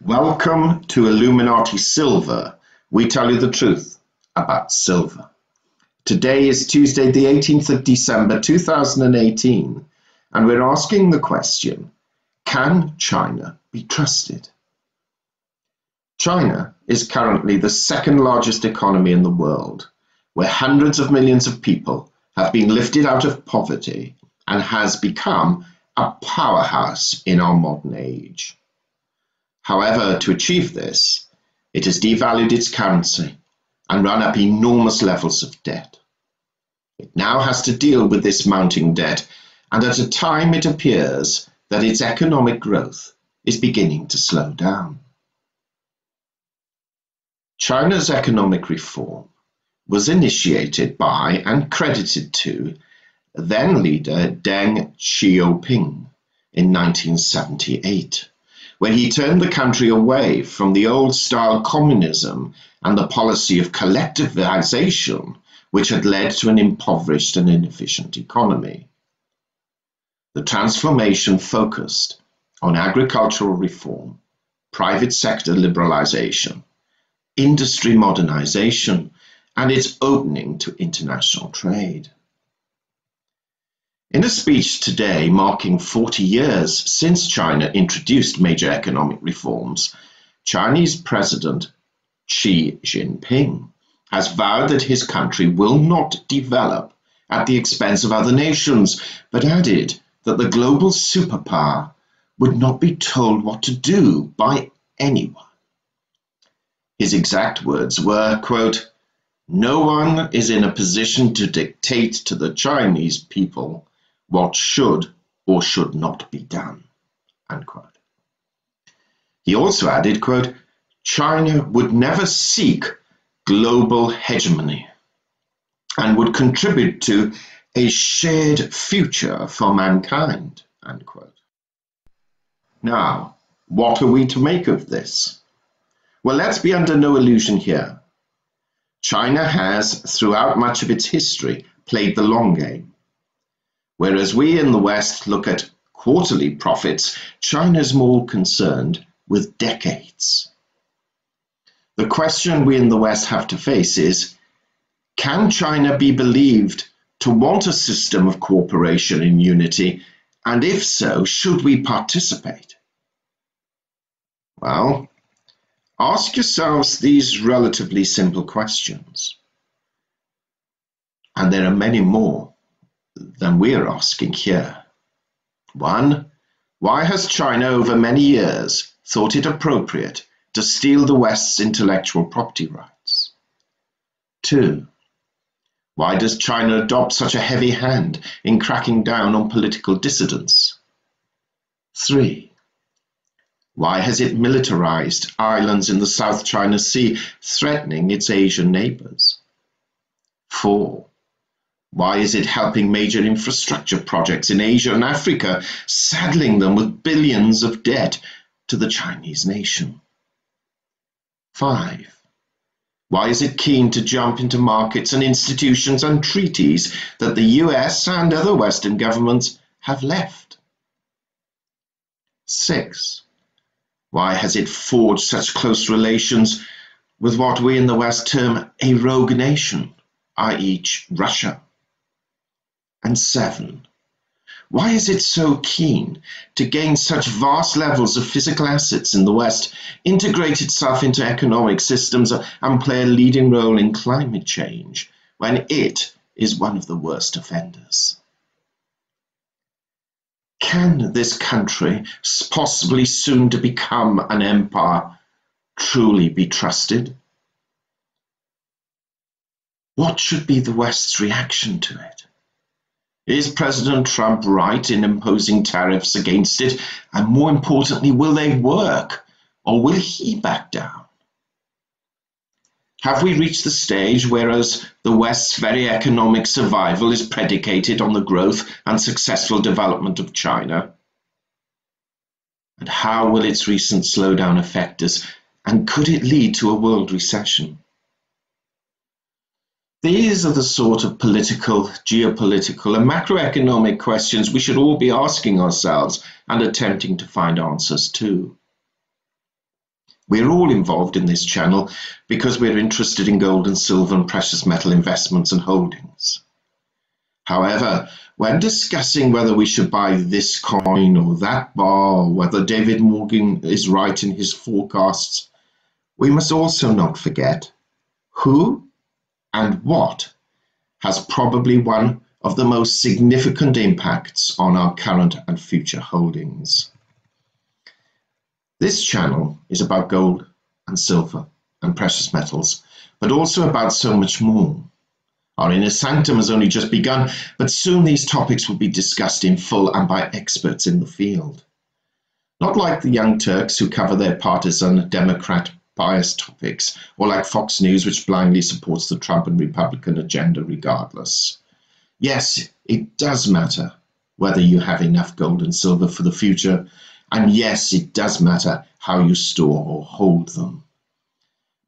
Welcome to Illuminati Silver. We tell you the truth about silver. Today is Tuesday, the 18th of December 2018, and we're asking the question, can China be trusted? China is currently the second largest economy in the world, where hundreds of millions of people have been lifted out of poverty and has become a powerhouse in our modern age. However, to achieve this, it has devalued its currency and run up enormous levels of debt. It now has to deal with this mounting debt, and at a time it appears that its economic growth is beginning to slow down. China's economic reform was initiated by and credited to then leader Deng Xiaoping in 1978. Where he turned the country away from the old-style communism and the policy of collectivisation, which had led to an impoverished and inefficient economy. The transformation focused on agricultural reform, private sector liberalisation, industry modernisation, and its opening to international trade. In a speech today marking 40 years since China introduced major economic reforms, Chinese President Xi Jinping has vowed that his country will not develop at the expense of other nations, but added that the global superpower would not be told what to do by anyone. His exact words were, quote, "No one is in a position to dictate to the Chinese people what should or should not be done," unquote. He also added, quote, "China would never seek global hegemony and would contribute to a shared future for mankind," unquote. Now, what are we to make of this? Well, let's be under no illusion here. China has, throughout much of its history, played the long game. Whereas we in the West look at quarterly profits, China is more concerned with decades. The question we in the West have to face is, can China be believed to want a system of cooperation and unity, and if so, should we participate? Well, ask yourselves these relatively simple questions. And there are many more than we're asking here. 1. Why has China over many years thought it appropriate to steal the West's intellectual property rights? 2. Why does China adopt such a heavy hand in cracking down on political dissidents? 3. Why has it militarized islands in the South China Sea, threatening its Asian neighbors? 4. Why is it helping major infrastructure projects in Asia and Africa, saddling them with billions of debt to the Chinese nation? 5. Why is it keen to jump into markets and institutions and treaties that the US and other Western governments have left? 6. Why has it forged such close relations with what we in the West term a rogue nation, i.e. Russia? And 7. Why is it so keen to gain such vast levels of physical assets in the West, integrate itself into economic systems, and play a leading role in climate change, when it is one of the worst offenders? Can this country, possibly soon to become an empire, truly be trusted? What should be the West's reaction to it? Is President Trump right in imposing tariffs against it? And more importantly, will they work, or will he back down? Have we reached the stage whereas the West's very economic survival is predicated on the growth and successful development of China? And how will its recent slowdown affect us, and could it lead to a world recession? These are the sort of political, geopolitical, and macroeconomic questions we should all be asking ourselves and attempting to find answers to. We're all involved in this channel because we're interested in gold and silver and precious metal investments and holdings. However, when discussing whether we should buy this coin or that bar, or whether David Morgan is right in his forecasts, we must also not forget who and what has probably one of the most significant impacts on our current and future holdings. This channel is about gold and silver and precious metals, but also about so much more. Our inner sanctum has only just begun, but soon these topics will be discussed in full and by experts in the field. Not like the Young Turks who cover their partisan Democrat biased topics, or like Fox News which blindly supports the Trump and Republican agenda regardless. Yes, it does matter whether you have enough gold and silver for the future, and yes, it does matter how you store or hold them.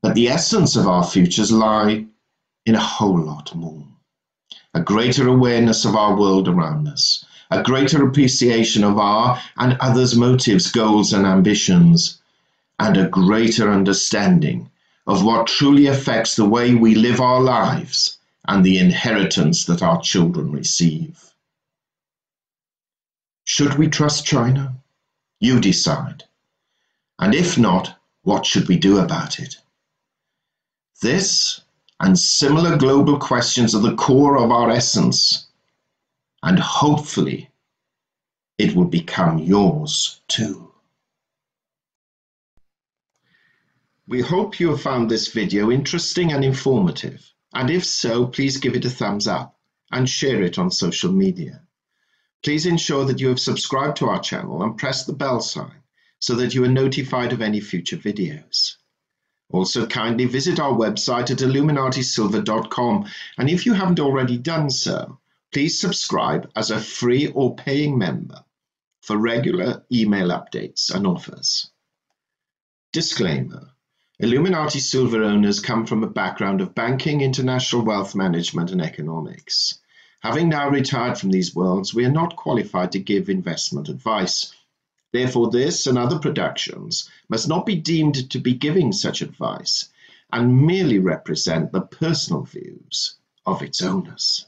But the essence of our futures lie in a whole lot more. A greater awareness of our world around us, a greater appreciation of our and others' motives, goals and ambitions, and a greater understanding of what truly affects the way we live our lives and the inheritance that our children receive. Should we trust China? You decide. And if not, what should we do about it? This and similar global questions are the core of our essence, and hopefully it will become yours too. We hope you have found this video interesting and informative, and if so, please give it a thumbs up and share it on social media. Please ensure that you have subscribed to our channel and press the bell sign so that you are notified of any future videos. Also, kindly visit our website at illuminatisilver.com, and if you haven't already done so, please subscribe as a free or paying member for regular email updates and offers. Disclaimer: Illuminati Silver owners come from a background of banking, international wealth management, and economics. Having now retired from these worlds, we are not qualified to give investment advice. Therefore, this and other productions must not be deemed to be giving such advice and merely represent the personal views of its owners.